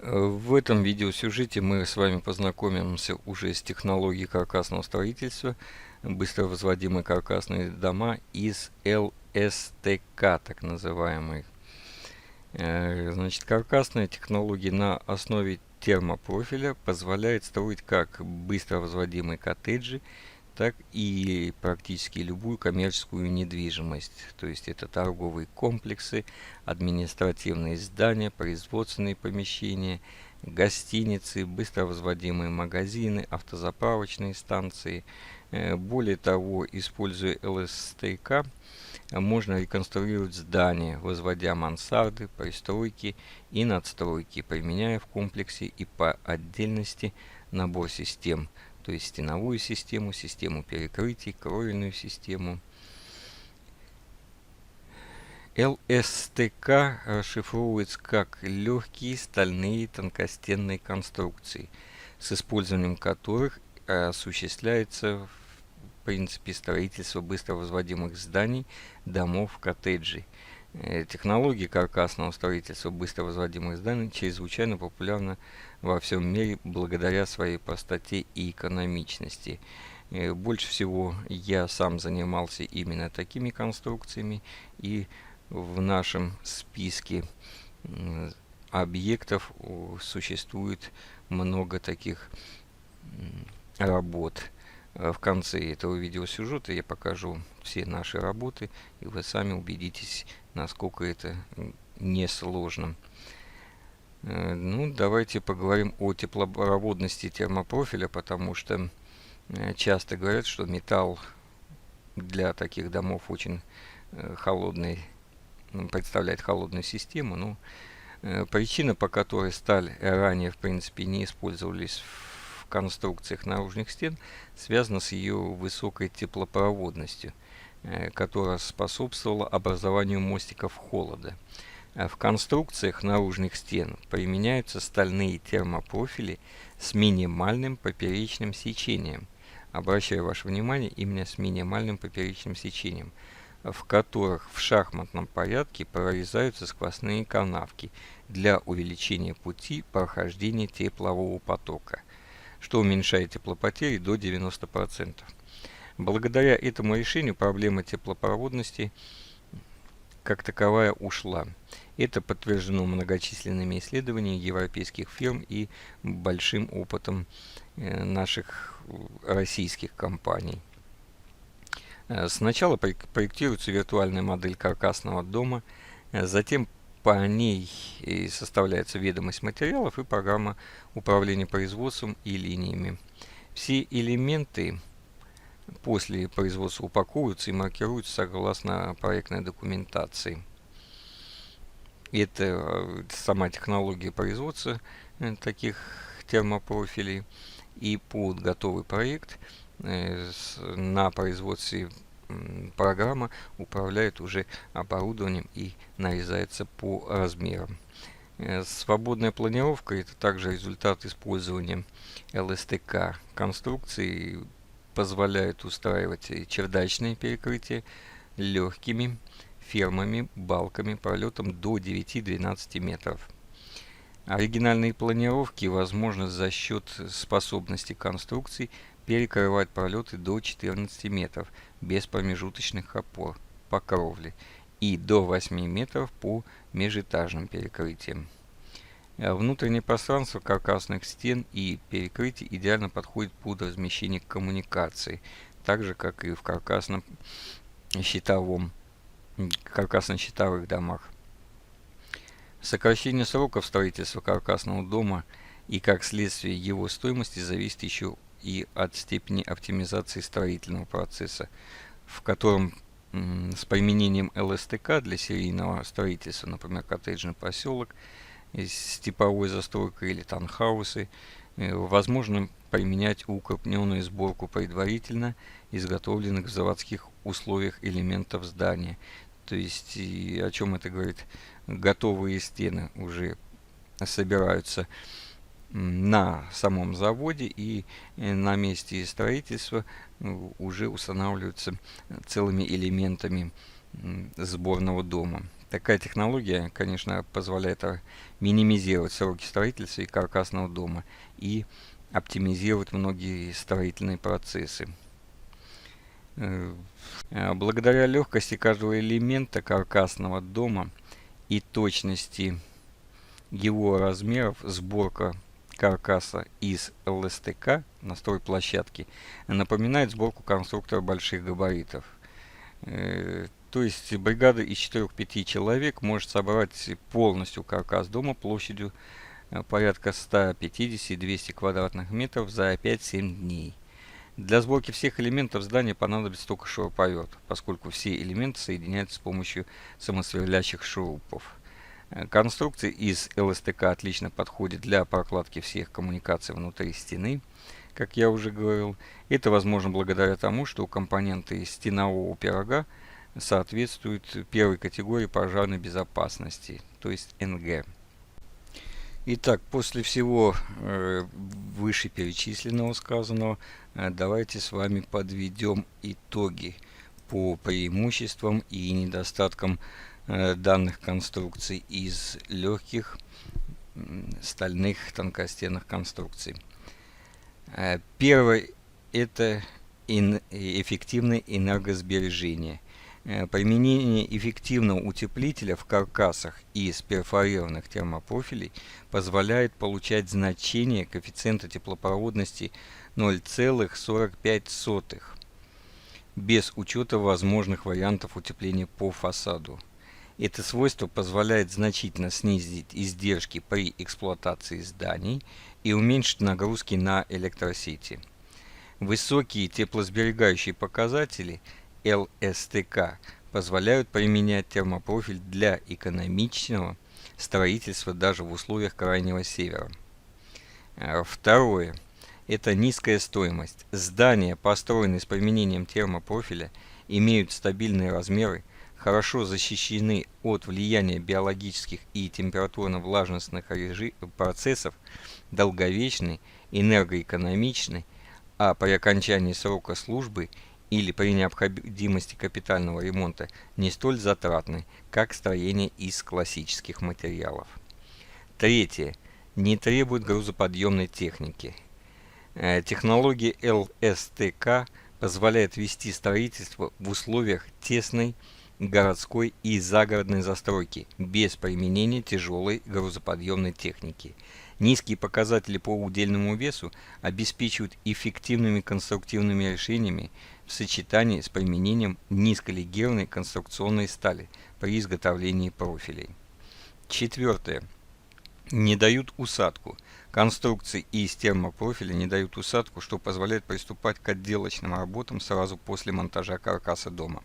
В этом видеосюжете мы с вами познакомимся уже с технологией каркасного строительства, быстро возводимые каркасные дома из ЛСТК, так называемый. Значит, каркасная технология на основе термопрофиля позволяет строить как быстро возводимые коттеджи, так и практически любую коммерческую недвижимость. То есть это торговые комплексы, административные здания, производственные помещения, гостиницы, быстро возводимые магазины, автозаправочные станции. Более того, используя ЛСТК, можно реконструировать здания, возводя мансарды, пристройки и надстройки, применяя в комплексе и по отдельности набор систем, то есть стеновую систему, систему перекрытий, кровельную систему. ЛСТК расшифровывается как легкие стальные тонкостенные конструкции, с использованием которых осуществляется в принципе строительство быстро возводимых зданий, домов, коттеджей. Технология каркасного строительства быстро возводимых зданий чрезвычайно популярна во всем мире благодаря своей простоте и экономичности. Больше всего я сам занимался именно такими конструкциями, и в нашем списке объектов существует много таких работ. В конце этого видеосюжета я покажу все наши работы, и вы сами убедитесь, насколько это несложно. Ну, давайте поговорим о теплопроводности термопрофиля, потому что часто говорят, что металл для таких домов очень холодный, представляет холодную систему. Но причина, по которой сталь ранее в принципе не использовались в конструкциях наружных стен, связана с ее высокой теплопроводностью, которая способствовала образованию мостиков холода. В конструкциях наружных стен применяются стальные термопрофили с минимальным поперечным сечением. Обращаю ваше внимание именно с минимальным поперечным сечением, в которых в шахматном порядке прорезаются сквозные канавки для увеличения пути прохождения теплового потока, что уменьшает теплопотери до 90%. Благодаря этому решению проблема теплопроводности как таковая ушла. Это подтверждено многочисленными исследованиями европейских фирм и большим опытом наших российских компаний. Сначала проектируется виртуальная модель каркасного дома, затем по ней составляется ведомость материалов и программа управления производством и линиями. Все элементы после производства упаковываются и маркируются согласно проектной документации. Это сама технология производства таких термопрофилей. И под готовый проект на производстве программа управляет уже оборудованием и нарезается по размерам. Свободная планировка – это также результат использования ЛСТК конструкции, позволяет устраивать чердачные перекрытия легкими фермами, балками пролетом до 9-12 метров. Оригинальные планировки возможны за счет способности конструкций перекрывать пролеты до 14 метров без промежуточных опор по кровле и до 8 метров по межэтажным перекрытиям. Внутреннее пространство каркасных стен и перекрытий идеально подходит под размещение коммуникаций, так же как и в каркасно-щитовых домах. Сокращение сроков строительства каркасного дома и как следствие его стоимости зависит еще и от степени оптимизации строительного процесса, в котором с применением ЛСТК для серийного строительства, например, коттеджный поселок с типовой застройкой или таунхаусы, возможно применять укрупненную сборку предварительно изготовленных в заводских условиях элементов здания. То есть, о чем это говорит? Готовые стены уже собираются на самом заводе, и на месте строительства уже устанавливаются целыми элементами сборного дома. Такая технология, конечно, позволяет минимизировать сроки строительства и каркасного дома и оптимизировать многие строительные процессы. Благодаря легкости каждого элемента каркасного дома и точности его размеров, сборка каркаса из ЛСТК на стройплощадке напоминает сборку конструктора больших габаритов. То есть бригада из 4-5 человек может собрать полностью каркас дома площадью порядка 150-200 квадратных метров за 5-7 дней. Для сборки всех элементов здания понадобится только шуруповерт, поскольку все элементы соединяются с помощью самосверлящих шурупов. Конструкция из ЛСТК отлично подходит для прокладки всех коммуникаций внутри стены, как я уже говорил. Это возможно благодаря тому, что компоненты стенового пирога соответствуют первой категории пожарной безопасности, то есть НГ. Итак, после всего вышеперечисленного сказанного, давайте с вами подведем итоги по преимуществам и недостаткам данных конструкций из легких стальных тонкостенных конструкций. Первое – это эффективное энергосбережение. Применение эффективного утеплителя в каркасах из перфорированных термопрофилей позволяет получать значение коэффициента теплопроводности 0,45 без учета возможных вариантов утепления по фасаду. Это свойство позволяет значительно снизить издержки при эксплуатации зданий и уменьшить нагрузки на электросети. Высокие теплосберегающие показатели ЛСТК позволяют применять термопрофиль для экономичного строительства даже в условиях крайнего севера. Второе. Это низкая стоимость. Здания, построенные с применением термопрофиля, имеют стабильные размеры, хорошо защищены от влияния биологических и температурно-влажностных процессов, долговечны, энергоэкономичны, а при окончании срока службы или при необходимости капитального ремонта не столь затратны, как строение из классических материалов. Третье. Не требует грузоподъемной техники. Технология ЛСТК позволяет вести строительство в условиях тесной городской и загородной застройки без применения тяжелой грузоподъемной техники. Низкие показатели по удельному весу обеспечивают эффективными конструктивными решениями в сочетании с применением низколегированной конструкционной стали при изготовлении профилей. Четвертое. Не дают усадку. Конструкции из термопрофиля не дают усадку, что позволяет приступать к отделочным работам сразу после монтажа каркаса дома.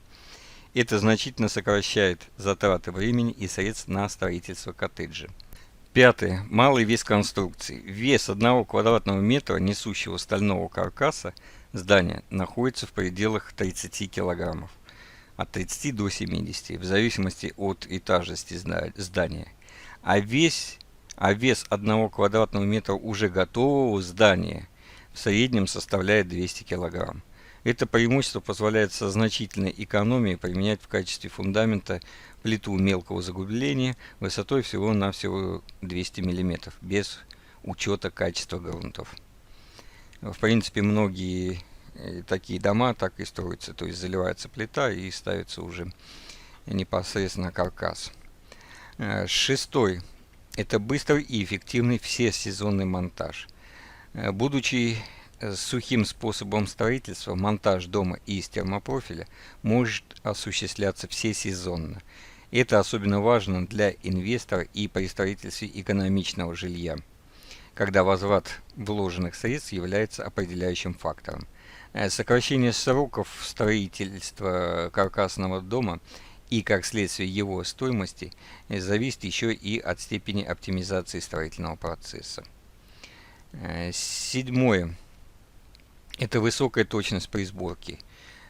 Это значительно сокращает затраты времени и средств на строительство коттеджа. Пятое. Малый вес конструкции. Вес 1 квадратного метра несущего стального каркаса здания находится в пределах 30 кг, от 30 до 70, в зависимости от этажности здания. А вес 1 квадратного метра уже готового здания в среднем составляет 200 кг. Это преимущество позволяет со значительной экономией применять в качестве фундамента плиту мелкого заглубления высотой всего-навсего 200 мм, без учета качества грунтов. В принципе, многие такие дома так и строятся, то есть заливается плита и ставится уже непосредственно каркас. Шестой. Это быстрый и эффективный всесезонный монтаж. Будучи сухим способом строительства, монтаж дома из термопрофиля может осуществляться всесезонно. Это особенно важно для инвестора и при строительстве экономичного жилья, когда возврат вложенных средств является определяющим фактором. Сокращение сроков строительства каркасного дома и, как следствие, его стоимости зависит еще и от степени оптимизации строительного процесса. Седьмое. Это высокая точность при сборке.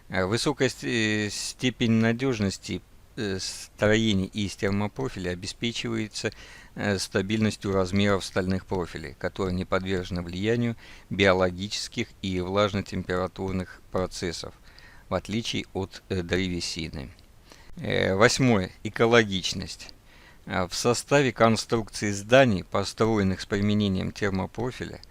Высокая степень надежности строений из термопрофиля обеспечивается стабильностью размеров стальных профилей, которые не подвержены влиянию биологических и влажно-температурных процессов, в отличие от древесины. Восьмое. Экологичность. В составе конструкции зданий, построенных с применением термопрофиля,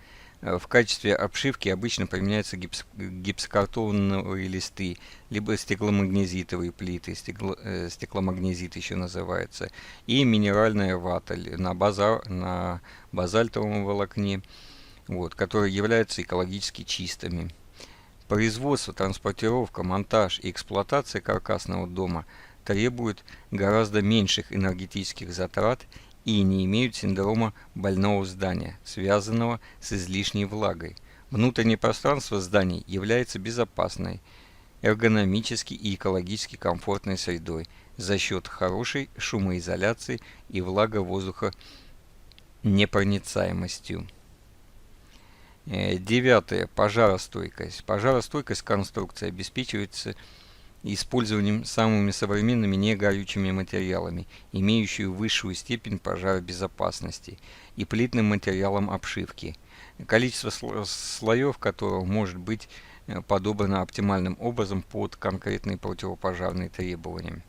в качестве обшивки обычно применяются гипсокартоновые листы, либо стекломагнезитовые плиты, стекломагнезит еще называется, и минеральная вата на базальтовом волокне, вот, которые являются экологически чистыми. Производство, транспортировка, монтаж и эксплуатация каркасного дома требуют гораздо меньших энергетических затрат и не имеют синдрома больного здания, связанного с излишней влагой. Внутреннее пространство зданий является безопасной, эргономически и экологически комфортной средой за счет хорошей шумоизоляции и влаговоздухонепроницаемостью. Девятое. Пожаростойкость. Пожаростойкость конструкции обеспечивается использованием самыми современными негорючими материалами, имеющими высшую степень пожаробезопасности, и плитным материалом обшивки, количество слоев которого может быть подобрано оптимальным образом под конкретные противопожарные требования.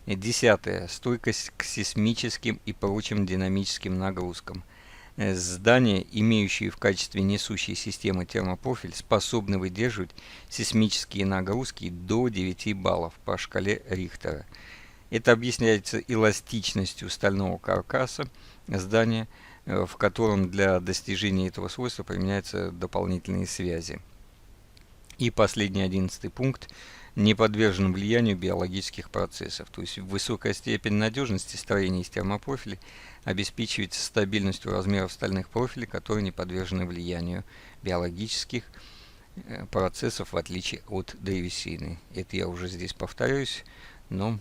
Десятое. Стойкость к сейсмическим и прочим динамическим нагрузкам. Здания, имеющие в качестве несущей системы термопрофиль, способны выдерживать сейсмические нагрузки до 9 баллов по шкале Рихтера. Это объясняется эластичностью стального каркаса здания, в котором для достижения этого свойства применяются дополнительные связи. И последний 11 пункт. Не подвержен влиянию биологических процессов. То есть высокая степень надежности строения из термопрофиля обеспечивается стабильностью размеров стальных профилей, которые не подвержены влиянию биологических процессов, в отличие от древесины. Это я уже здесь повторюсь, но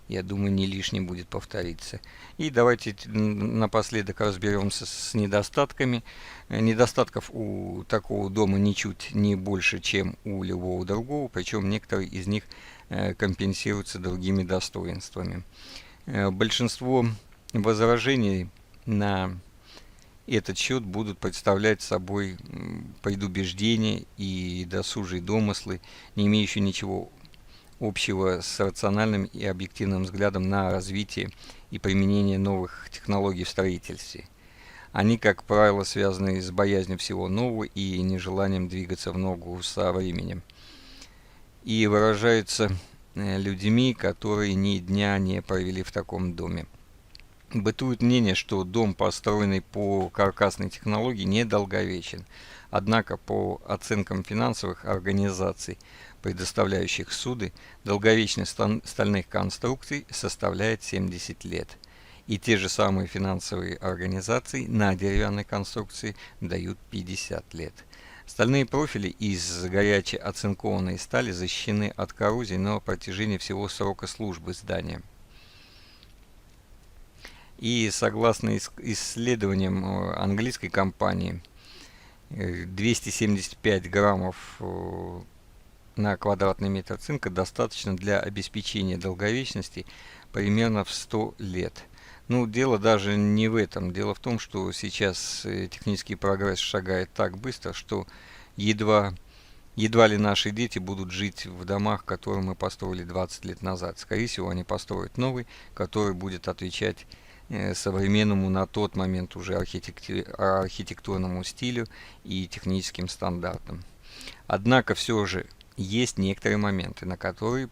я думаю, не лишне будет повториться. И давайте напоследок разберемся с недостатками. Недостатков у такого дома ничуть не больше, чем у любого другого, причем некоторые из них компенсируются другими достоинствами. Большинство возражений на этот счет будут представлять собой предубеждения и досужие домыслы, не имеющие ничего общего с рациональным и объективным взглядом на развитие и применение новых технологий в строительстве. Они, как правило, связаны с боязнью всего нового и нежеланием двигаться в ногу со временем. И выражаются людьми, которые ни дня не провели в таком доме. Бытует мнение, что дом, построенный по каркасной технологии, недолговечен. Однако, по оценкам финансовых организаций, предоставляющих суды, долговечность стальных конструкций составляет 70 лет. И те же самые финансовые организации на деревянной конструкции дают 50 лет. Стальные профили из горячей оцинкованной стали защищены от коррозии на протяжении всего срока службы здания. И согласно исследованиям английской компании, 275 граммов на квадратный метр цинка достаточно для обеспечения долговечности примерно в 100 лет. Ну, дело даже не в этом. Дело в том, что сейчас технический прогресс шагает так быстро, что едва ли наши дети будут жить в домах, которые мы построили 20 лет назад. Скорее всего, они построят новый, который будет отвечать современному на тот момент уже архитектурному стилю и техническим стандартам. Однако все же есть некоторые моменты, на которые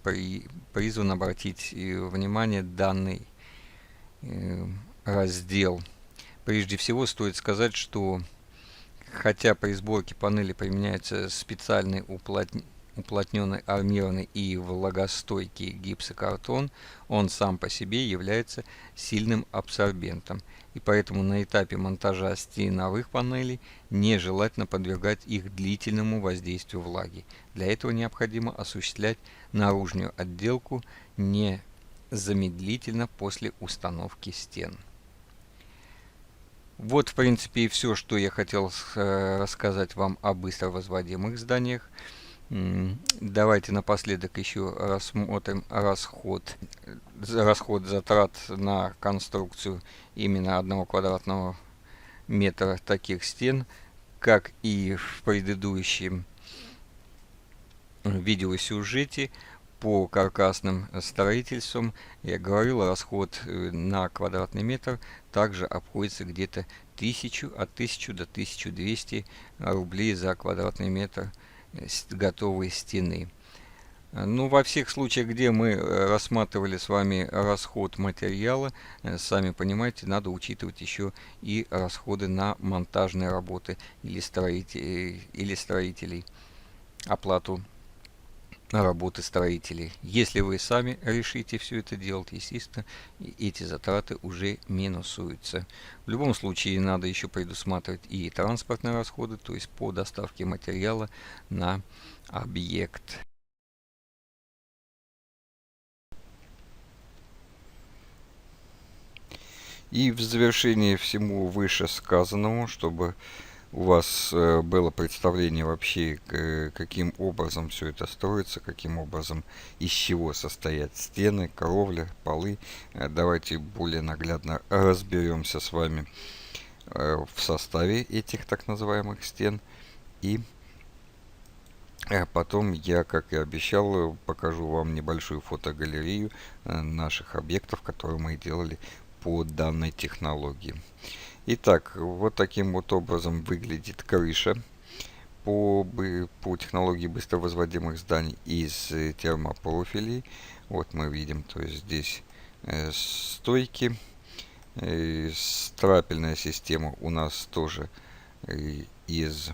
призван обратить внимание данный раздел. Прежде всего стоит сказать, что хотя при сборке панели применяется специальный уплотненный армированный и влагостойкий гипсокартон, он сам по себе является сильным абсорбентом, и поэтому на этапе монтажа стеновых панелей нежелательно подвергать их длительному воздействию влаги. Для этого необходимо осуществлять наружную отделку незамедлительно после установки стен. Вот, в принципе, и все, что я хотел рассказать вам о быстро возводимых зданиях. Давайте напоследок еще рассмотрим расход затрат на конструкцию именно 1 квадратного метра таких стен, как и в предыдущем видеосюжете. по каркасным строительствам, я говорил, расход на квадратный метр также обходится где-то от 1000 до 1200 рублей за квадратный метр готовой стены. Ну, во всех случаях, где мы рассматривали с вами расход материала, сами понимаете, надо учитывать еще и расходы на монтажные работы или строителей, оплату работы строителей. Если вы сами решите все это делать, естественно, эти затраты уже минусуются. В любом случае, надо еще предусматривать и транспортные расходы, то есть по доставке материала на объект. И в завершение всему вышесказанному, чтобы у вас было представление вообще, каким образом все это строится, каким образом, из чего состоят стены, кровля, полы, давайте более наглядно разберемся с вами в составе этих так называемых стен. И потом я, как и обещал, покажу вам небольшую фотогалерею наших объектов, которые мы делали по данной технологии. Итак, вот таким вот образом выглядит крыша по технологии быстро возводимых зданий из термопрофилей. Вот мы видим, то есть здесь стойки. Стропильная система у нас тоже из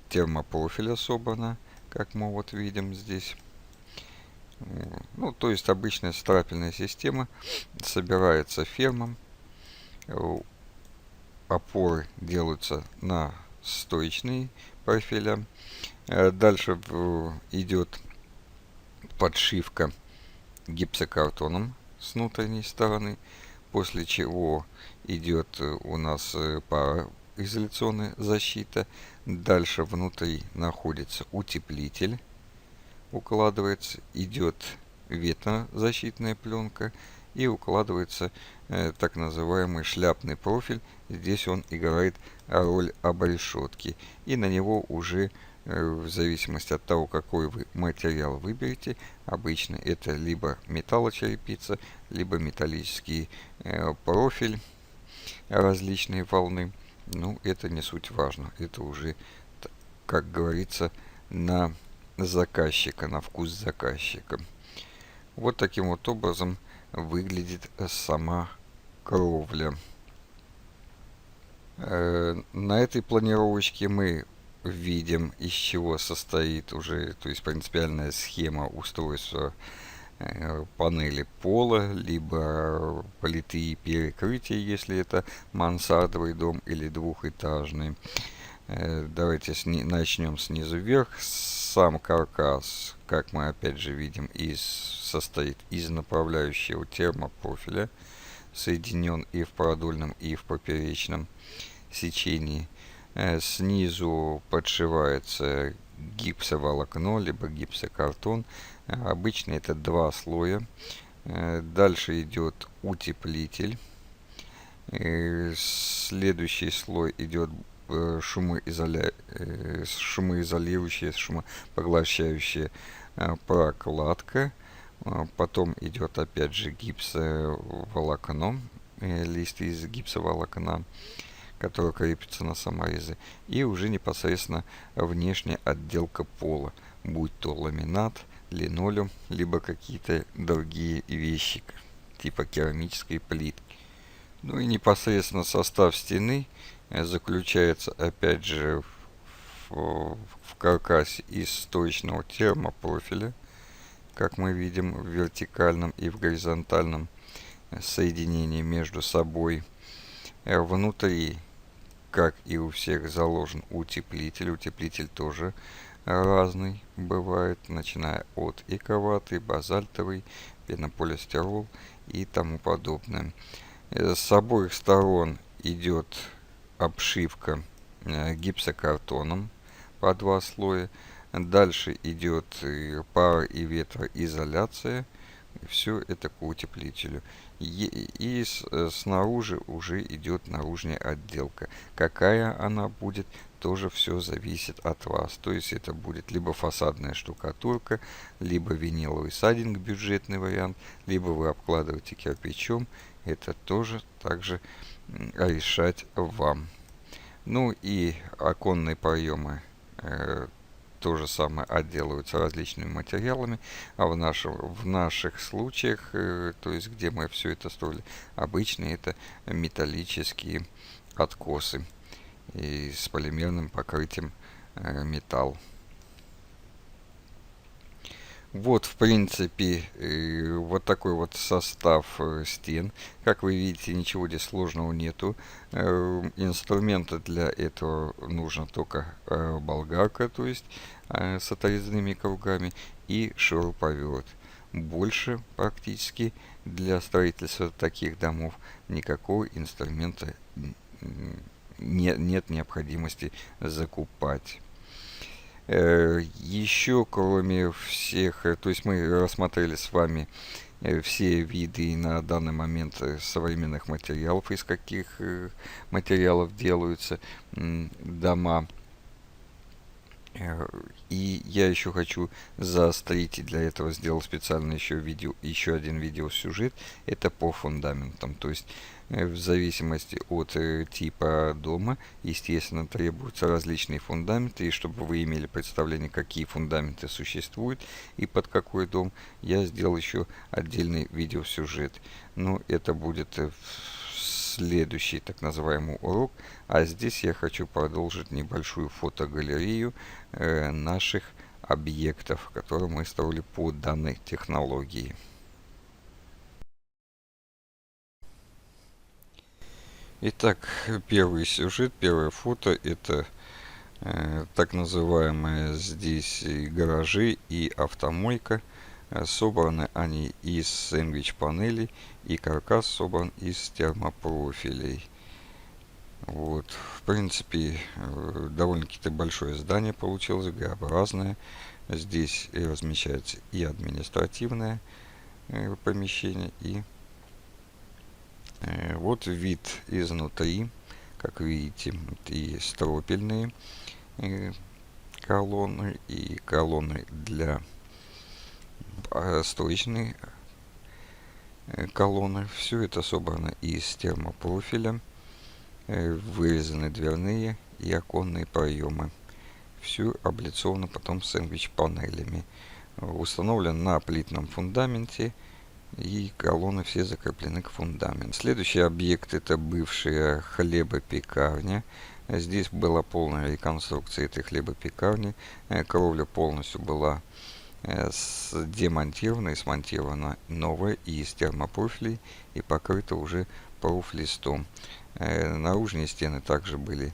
термопрофиля собрана, как мы вот видим здесь. Ну, то есть обычная стропильная система собирается фермом. Опоры делаются на стоечные профиля. Дальше идет подшивка гипсокартоном с внутренней стороны, после чего идет у нас пароизоляционная защита. Дальше внутри находится утеплитель, укладывается, идет ветрозащитная пленка и укладывается так называемый шляпный профиль. Здесь он играет роль обрешетки, и на него уже в зависимости от того, какой вы материал выберете, обычно это либо металлочерепица, либо металлический профиль различные волны. Ну, это не суть важно, это уже, как говорится, на заказчика, на вкус заказчика. Вот таким вот образом выглядит сама кровля. На этой планировочке мы видим, из чего состоит уже, то есть принципиальная схема устройства панели пола, либо плиты и перекрытия, если это мансардовый дом или двухэтажный. Давайте начнем снизу вверх. Сам каркас, как мы опять же видим, состоит из направляющего термопрофиля, соединен и в продольном, и в поперечном сечении. Снизу подшивается гипсоволокно, либо гипсокартон. Обычно это два слоя. Дальше идет утеплитель. Следующий слой идет шумоизолирующая, шумопоглощающая прокладка. Потом идет опять же гипсоволокно, лист из гипсоволокна, который крепится на саморезы. И уже непосредственно внешняя отделка пола, будь то ламинат, линолеум, либо какие-то другие вещи, типа керамической плитки. Ну и непосредственно состав стены заключается опять же в каркасе из стоечного термопрофиля, как мы видим в вертикальном и в горизонтальном соединении между собой. Внутри, как и у всех, заложен утеплитель. Утеплитель тоже разный бывает, начиная от эковатый, базальтовый, пенополистирол и тому подобное. С обоих сторон идет обшивка гипсокартоном по два слоя. Дальше идет пара и ветроизоляция Все это по утеплителю. И снаружи уже идет наружная отделка. Какая она будет, тоже все зависит от вас. То есть это будет либо фасадная штукатурка, либо виниловый сайдинг, бюджетный вариант, либо вы обкладываете кирпичом. Это тоже также решать вам. Ну и оконные проемы то же самое отделываются различными материалами, а в наших случаях, то есть где мы все это строили, обычно это металлические откосы и с полимерным покрытием металл. Вот, в принципе, вот такой вот состав стен. Как вы видите, ничего здесь сложного нету. Инструмента для этого нужно только болгарка, то есть с отрезанными кругами, и шуруповерт. Больше практически для строительства таких домов никакого инструмента нет необходимости закупать. Еще, кроме всех, то есть мы рассмотрели с вами все виды на данный момент современных материалов, из каких материалов делаются дома. И я еще хочу заострить, и для этого сделал специально еще один видеосюжет. Это по фундаментам. То есть в зависимости от типа дома, естественно, требуются различные фундаменты. И чтобы вы имели представление, какие фундаменты существуют и под какой дом, я сделал еще отдельный видеосюжет. Но это будет следующий так называемый урок. А здесь я хочу продолжить небольшую фотогалерею наших объектов, которые мы строили по данной технологии. Итак, первый сюжет, первое фото, это так называемые здесь гаражи и автомойка. Собраны они из сэндвич-панелей, и каркас собран из термопрофилей. Вот, в принципе, довольно-таки большое здание получилось, Г-образное. Здесь размещается и административное помещение, и вот вид изнутри. Как видите, и стропильные колонны, и колонны для стоечной колонны. Все это собрано из термопрофиля. Вырезаны дверные и оконные проемы. Все облицовано потом сэндвич-панелями. Установлен на плитном фундаменте, и колонны все закреплены к фундаменту. Следующий объект это бывшая хлебопекарня. Здесь была полная реконструкция этой хлебопекарни. Кровля полностью была демонтирована и смонтирована новая из термопрофилей и покрыта уже профлистом. Наружные стены также были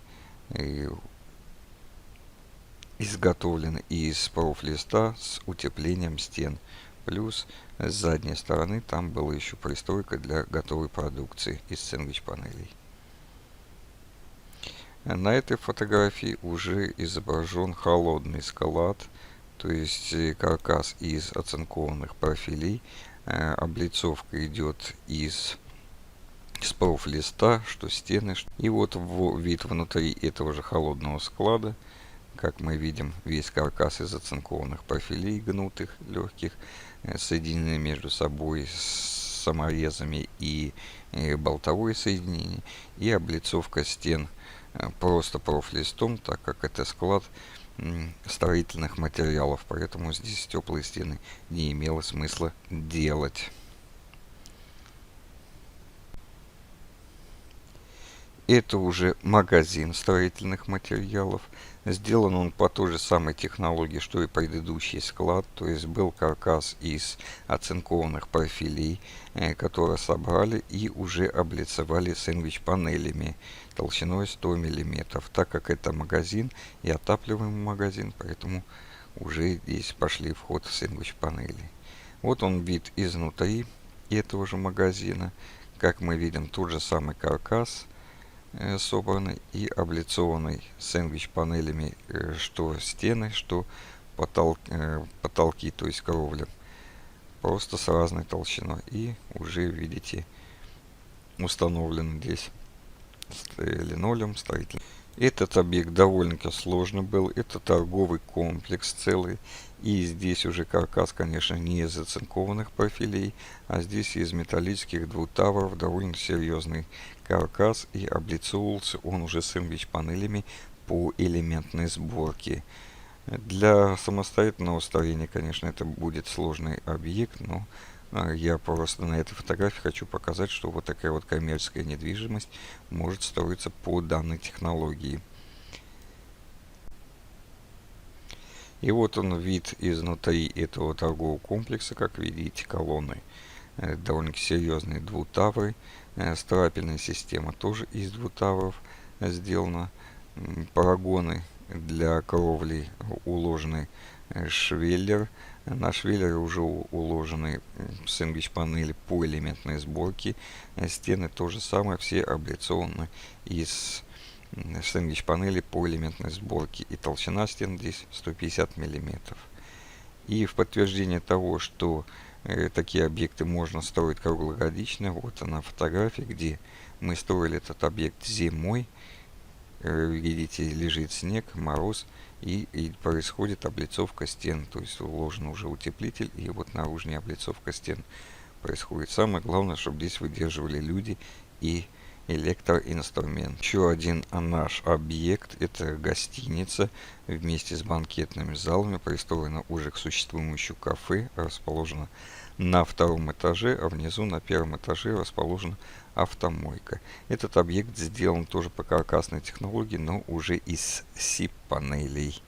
изготовлены из профлиста с утеплением стен. Плюс с задней стороны там была еще пристройка для готовой продукции из сэндвич-панелей. На этой фотографии уже изображен холодный склад, то есть каркас из оцинкованных профилей. Облицовка идет из профлиста, что стены. И вот вид внутри этого же холодного склада. Как мы видим, весь каркас из оцинкованных профилей гнутых, легких, соединены между собой с саморезами и болтовое соединение. И облицовка стен просто профлистом, так как это склад строительных материалов. Поэтому здесь теплые стены не имело смысла делать. Это уже магазин строительных материалов. Сделан он по той же самой технологии, что и предыдущий склад. То есть был каркас из оцинкованных профилей, которые собрали и уже облицевали сэндвич-панелями толщиной 100 мм. Так как это магазин и отапливаемый магазин, поэтому уже здесь пошли в ход сэндвич-панели. Вот он вид изнутри этого же магазина. Как мы видим, тот же самый каркас собранный и облицованный сэндвич-панелями, что стены, что потолки, то есть кровля. просто с разной толщиной. И уже видите, установлен здесь линолеум строительный. Этот объект довольно-таки сложный был. Это торговый комплекс целый. И здесь уже каркас, конечно, не из оцинкованных профилей, а здесь из металлических двутавров. Довольно серьезный каркас. И облицовывался он уже сэндвич-панелями по элементной сборке. Для самостоятельного строения, конечно, это будет сложный объект, но я просто на этой фотографии хочу показать, что вот такая вот коммерческая недвижимость может строиться по данной технологии. И вот он вид изнутри этого торгового комплекса. Как видите, колонны довольно серьезные, двутавры. Стропильная система тоже из двутавров сделана. Парагоны для кровли уложены швеллер. На швеллере уже уложены сэндвич-панели по элементной сборке. Стены то же самое, все облицованы из сэндвич-панели по элементной сборке. И толщина стен здесь 150 мм. И в подтверждение того, что такие объекты можно строить круглогодично, вот она фотография, где мы строили этот объект зимой. Видите, лежит снег, мороз, и происходит облицовка стен. То есть уложен уже утеплитель, и вот наружная облицовка стен происходит. Самое главное, чтобы здесь выдерживали люди и электроинструмент. Еще один наш объект — это гостиница вместе с банкетными залами, пристроена уже к существующему кафе, расположена на втором этаже, а внизу на первом этаже расположена автомойка. Этот объект сделан тоже по каркасной технологии, но уже из СИП-панелей.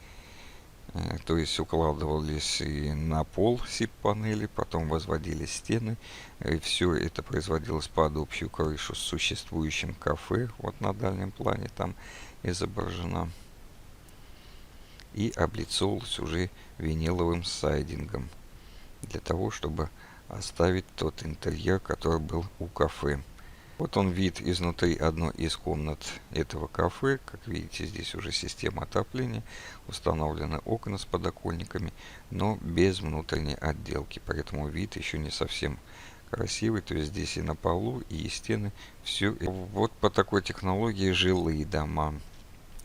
То есть укладывались и на пол СИП-панели, потом возводились стены. И все это производилось под общую крышу с существующим кафе. Вот на дальнем плане там изображено. И облицовывалось уже виниловым сайдингом, для того, чтобы оставить тот интерьер, который был у кафе. Вот он вид изнутри одной из комнат этого кафе. Как видите, здесь уже система отопления, установлены окна с подоконниками, но без внутренней отделки, поэтому вид еще не совсем красивый. То есть здесь и на полу, и стены, все. Вот по такой технологии жилые дома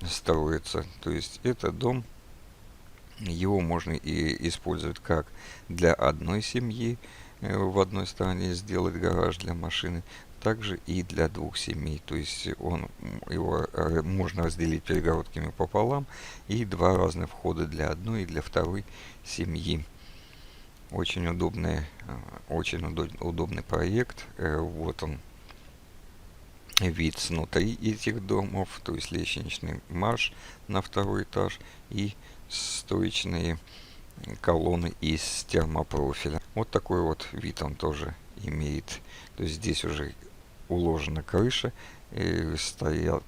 строятся. То есть это дом, его можно и использовать как для одной семьи, в одной стороне сделать гараж для машины, также и для двух семей. То есть его можно разделить перегородками пополам, и два разных входа для одной и для второй семьи. Очень удобный проект. Вот он вид снутри этих домов, то есть лестничный марш на второй этаж и стоечные колонны из термопрофиля. Вот такой вот вид он тоже имеет. То есть здесь уже уложена крыша,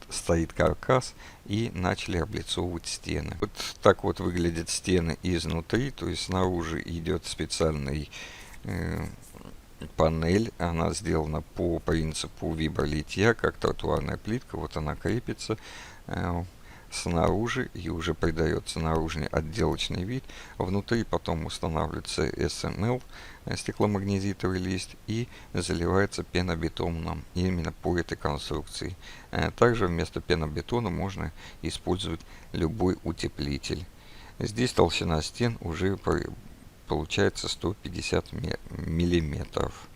стоит каркас, и начали облицовывать стены. Вот так вот выглядят стены изнутри. То есть снаружи идет специальный панель. Она сделана по принципу вибролитья, как тротуарная плитка. Вот она крепится снаружи и уже придается наружный отделочный вид. Внутри потом устанавливается СМЛ, стекломагнезитовый лист, и заливается пенобетоном именно по этой конструкции. Также вместо пенобетона можно использовать любой утеплитель. Здесь толщина стен уже получается 150 миллиметров.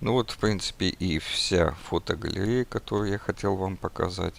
Ну вот, в принципе, и вся фотогалерея, которую я хотел вам показать.